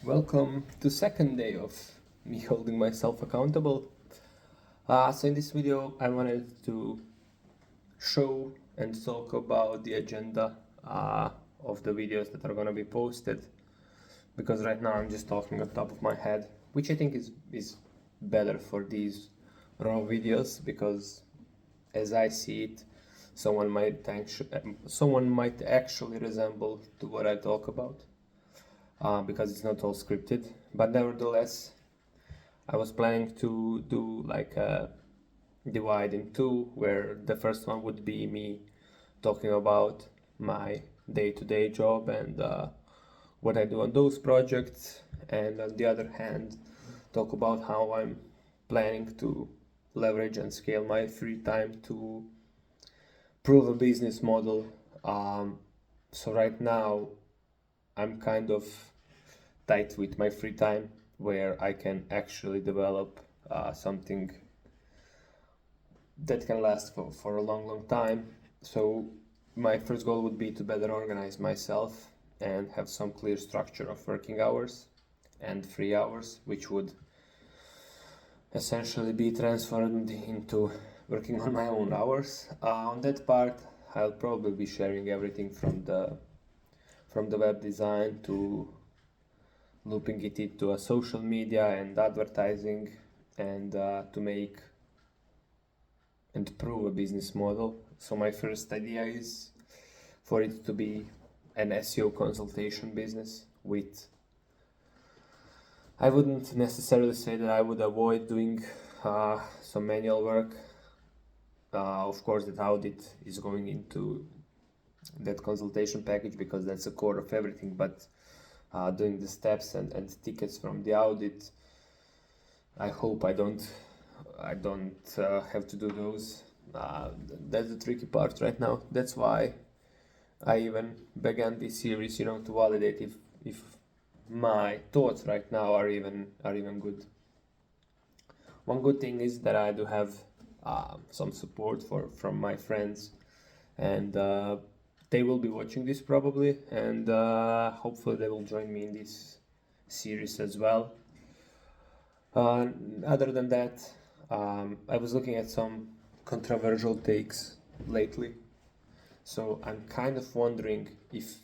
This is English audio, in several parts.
Welcome to second day of me holding myself accountable. So in this video I wanted to show and talk about the agenda of the videos that are gonna be posted, because right now I'm just talking on top of my head, which I think is better for these raw videos, because as I see it, someone might actually resemble to what I talk about. Because it's not all scripted, but nevertheless I was planning to do like a divide in two, where the first one would be me talking about my day-to-day job and what I do on those projects, and on the other hand talk about how I'm planning to leverage and scale my free time to prove a business model. So right now I'm kind of tight with my free time, where I can actually develop something that can last for a long time. So my first goal would be to better organize myself and have some clear structure of working hours and free hours, which would essentially be transformed into working on my own hours. On that part I'll probably be sharing everything from the web design to looping it into a social media and advertising, and to make and prove a business model. So my first idea is for it to be an SEO consultation business with, I wouldn't necessarily say that I would avoid doing some manual work. Of course that audit is going into that consultation package, because that's the core of everything, but doing the steps and tickets from the audit, I hope I don't have to do those. That's the tricky part right now. That's why I even began this series, to validate if my thoughts right now are even good. One good thing is that I do have some support from my friends, and they will be watching this probably, and hopefully they will join me in this series as well. Other than that, I was looking at some controversial takes lately, so I'm kind of wondering if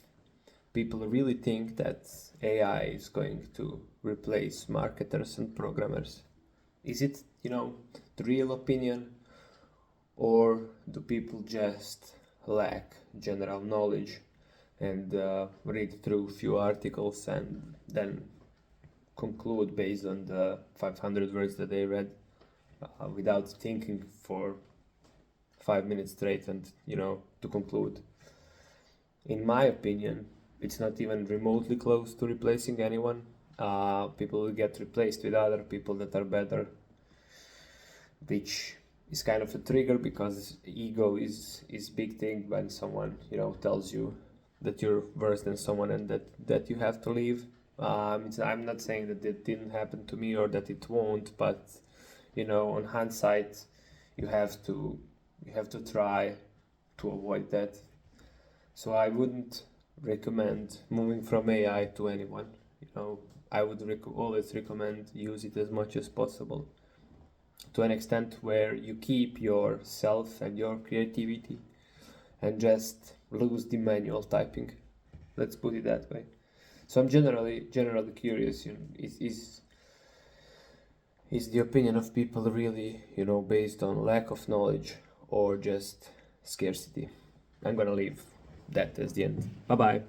people really think that AI is going to replace marketers and programmers. Is it, the real opinion, or do people just lack general knowledge and read through few articles and then conclude based on the 500 words that they read, without thinking for 5 minutes straight and to conclude? In my opinion, it's not even remotely close to replacing anyone. People will get replaced with other people that are better, which is kind of a trigger, because ego is big thing when someone tells you that you're worse than someone and that you have to leave. I'm not saying that it didn't happen to me or that it won't, but on hindsight you have to try to avoid that. So I wouldn't recommend moving from AI to anyone. I would always recommend use it as much as possible, to an extent where you keep yourself and your creativity and just lose the manual typing. Let's put it that way. So I'm generally curious, is the opinion of people really, based on lack of knowledge or just scarcity? I'm gonna leave that as the end. Bye bye.